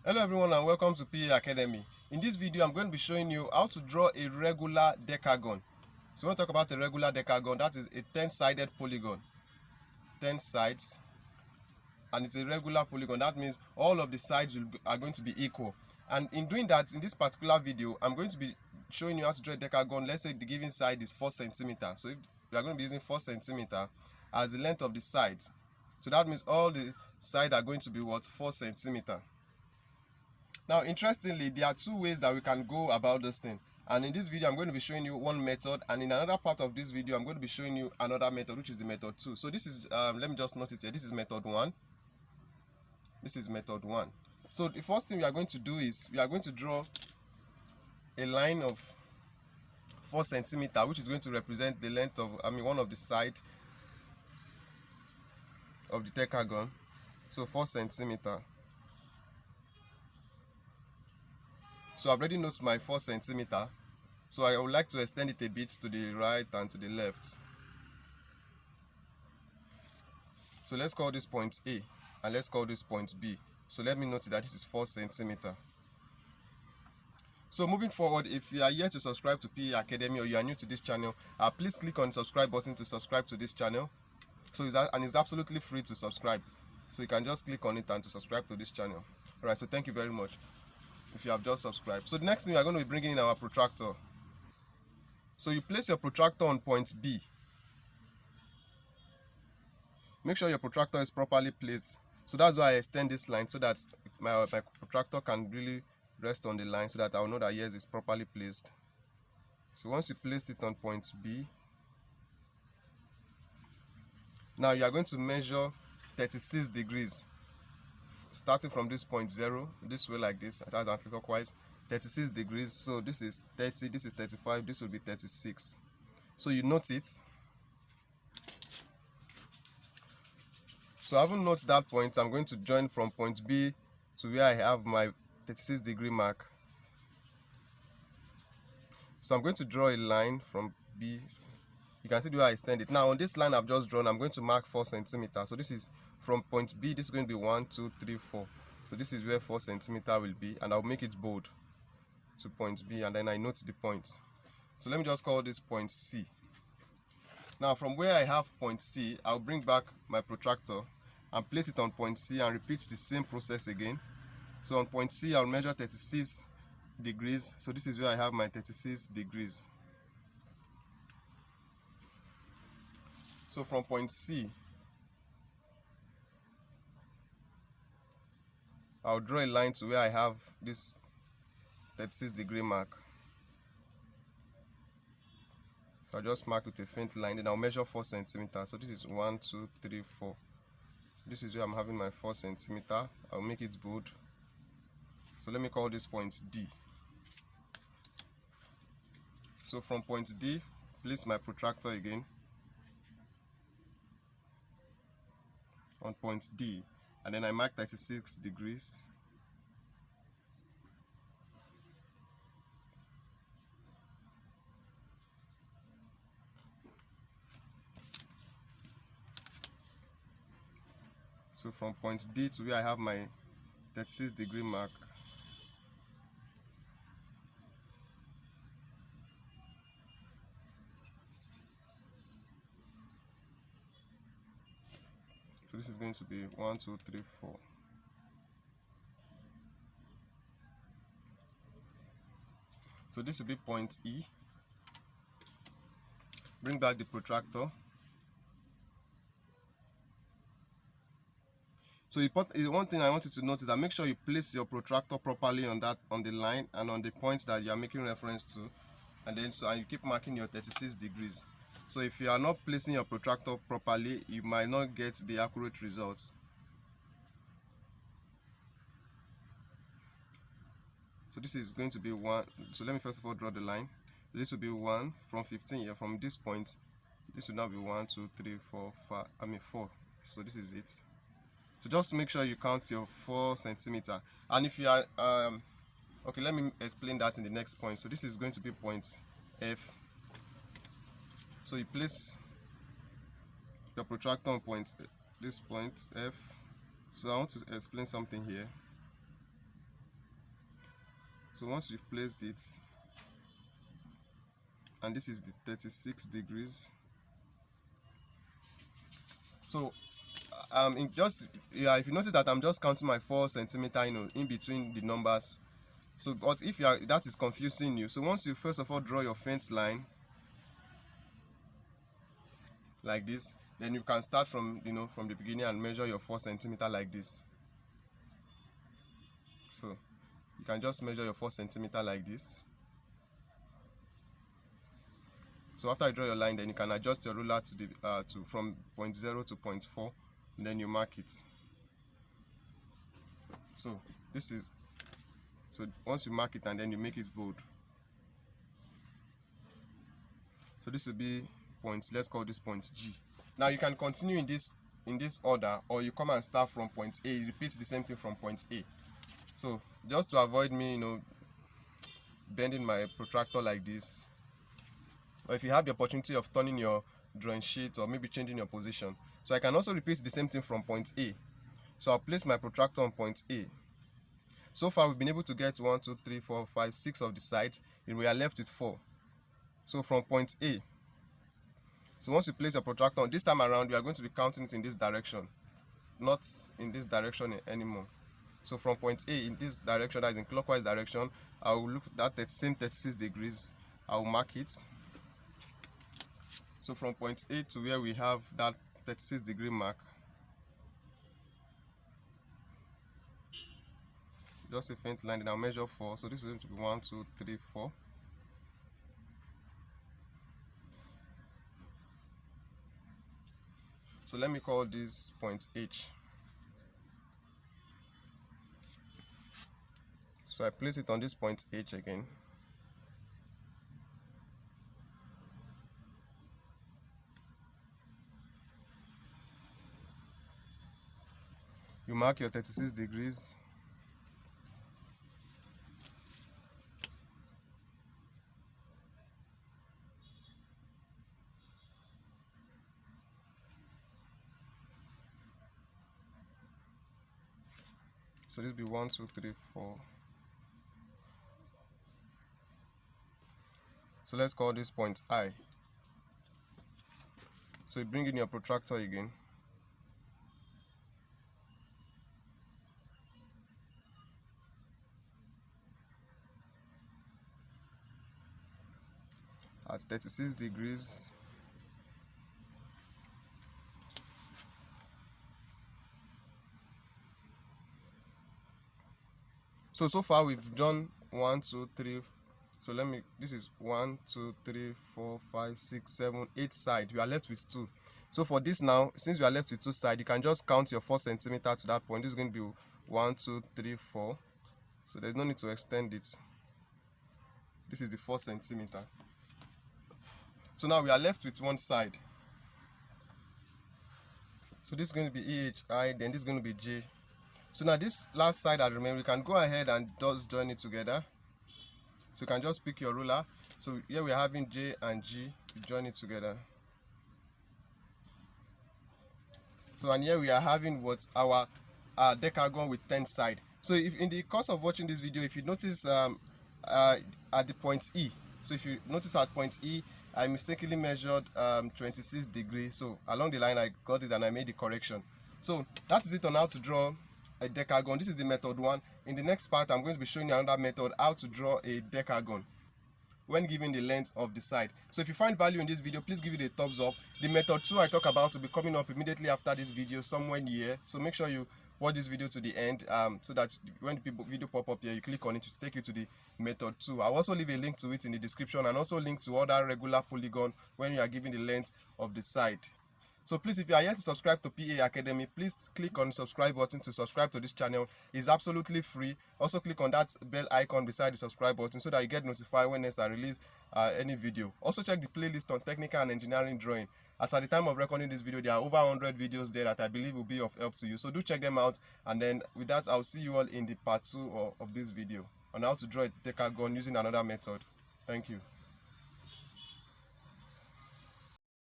Hello everyone and welcome to PA Academy. In this video I'm going to be showing you how to draw a regular decagon. So when we talk about a regular decagon, that is a 10-sided polygon. 10 sides, and it's a regular polygon. That means all of the sides are going to be equal. And in doing that, in this particular video, I'm going to be showing you how to draw a decagon. Let's say the given side is 4 centimeters. So if we are going to be using 4 centimeters as the length of the side. So that means all the sides are going to be what? 4 centimeters. Now, interestingly, there are two ways that we can go about this thing. And in this video, I'm going to be showing you one method. And in another part of this video, I'm going to be showing you another method, which is the method 2. So this is, let me just note it here. This is method 1. This is method 1. So the first thing we are going to do is we are going to draw a line of 4 centimeters, which is going to represent the length of, one of the side of the decagon. So 4 centimeters. So I've already noted my 4 centimeters. So I would like to extend it a bit to the right and to the left. So let's call this point A and let's call this point B. So let me note that this is 4 centimeters. So moving forward, if you are yet to subscribe to PA Academy or you are new to this channel, please click on the subscribe button to subscribe to this channel. So it's absolutely free to subscribe. So you can just click on it and to subscribe to this channel. Alright, so thank you very much if you have just subscribed. So the next thing we are going to be bringing in our protractor. So you place your protractor on point B. Make sure your protractor is properly placed. So that's why I extend this line so that my protractor can really rest on the line so that I will know that yes, it's properly placed. So once you placed it on point B, now you are going to measure 36 degrees. Starting from this point 0, this way like this, that's anti-clockwise, 36 degrees. So this is 30, this is 35, this will be 36. So you note it. So having noted that point, I'm going to join from point B to where I have my 36 degree mark. So I'm going to draw a line from B. You can see the way I extend it. Now on this line I've just drawn, I'm going to mark 4 centimeters. So this is from point B, this is going to be 1, 2, 3, 4. So this is where 4 centimeters will be, and I'll make it bold to point B, and then I note the point. So let me just call this point C. Now from where I have point C, I'll bring back my protractor and place it on point C and repeat the same process again. So on point C, I'll measure 36 degrees. So this is where I have my 36 degrees. So from point C, I'll draw a line to where I have this 36 degree mark. So I'll just mark with a faint line, then I'll measure 4 centimeters. So this is 1, 2, 3, 4. This is where I'm having my 4 centimeters. I'll make it bold. So let me call this point D. So from point D, place my protractor again on point D, and then I mark 36 degrees. So from point D to where I have my 36 degree mark, so this is going to be 1, 2, 3, 4. So this will be point E. Bring back the protractor. So one thing I want you to notice is that make sure you place your protractor properly on the line and on the points that you are making reference to, and then and you keep marking your 36 degrees. So if you are not placing your protractor properly, you might not get the accurate results. So this is going to be 1. So let me first of all draw the line. This will be 1 from 15 here. From this point, this will now be 1, 2, 3, 4, 5. 4. So this is it. So just make sure you count your 4 centimeters. And if you are okay, let me explain that in the next point. So this is going to be point F. So you place your protractor on point, this point F. So I want to explain something here. So once you've placed it, and this is the 36 degrees. So if you notice that I'm just counting my 4 centimeter, in between the numbers. So, but if that is confusing you, so once you first of all draw your fence line like this, then you can start from from the beginning and measure your 4 centimeter like this. So you can just measure your 4 centimeter like this. So after you draw your line, then you can adjust your ruler to the from 0.0 to 0.4, and then you mark it. So once you mark it and then you make it bold. So this will be points. Let's call this point G. Now you can continue in this order, or you come and start from point A. You repeat the same thing from point A. So just to avoid me, bending my protractor like this, or if you have the opportunity of turning your drawing sheet or maybe changing your position, so I can also repeat the same thing from point A. So I'll place my protractor on point A. So far we've been able to get 1, 2, 3, 4, 5, 6 of the sides, and we are left with 4. So from point A, so once you place your protractor on, this time around we are going to be counting it in this direction, not in this direction anymore. So from point A in this direction, that is in clockwise direction, I will look at that same 36 degrees, I will mark it. So from point A to where we have that 36 degree mark, just a faint line, and I'll measure 4. So this is going to be 1, 2, 3, 4. So let me call this point H. So I place it on this point H again. You mark your 36 degrees. So this will be 1, 2, 3, 4. So let's call this point I. So you bring in your protractor again. At 36 degrees. So far we've done 1, 2, 3. So this is 1, 2, 3, 4, 5, 6, 7, 8 sides. You are left with 2. So for this now, since you are left with 2 sides, you can just count your 4 centimeter to that point. This is going to be 1, 2, 3, 4. So there's no need to extend it. This is the 4 centimeter. So now we are left with one side. So this is going to be EHI, then this is going to be J. So now this last side that remains, we can go ahead and just join it together. So you can just pick your ruler. So here we are having J and G, join it together. So and here we are having what's our decagon with 10 sides. So if in the course of watching this video, if you notice at the point E, so if you notice at point E, I mistakenly measured 26 degrees. So along the line I got it and I made the correction. So that is it on how to draw a decagon. This is the method 1. In the next part, I'm going to be showing you another method, how to draw a decagon when given the length of the side. So if you find value in this video, please give it a thumbs up. The method 2 I talk about will be coming up immediately after this video, somewhere here. So make sure you watch this video to the end, so that when the video pop up here, you click on it to take you to the method 2. I'll also leave a link to it in the description, and also link to other regular polygon when you are given the length of the side. So please, if you are yet to subscribe to PA Academy, please click on the subscribe button to subscribe to this channel. It's absolutely free. Also click on that bell icon beside the subscribe button so that you get notified when I release any video. Also check the playlist on technical and engineering drawing. As at the time of recording this video, there are over 100 videos there that I believe will be of help to you. So do check them out, and then with that, I'll see you all in the part 2 of this video on how to draw a decagon using another method. Thank you.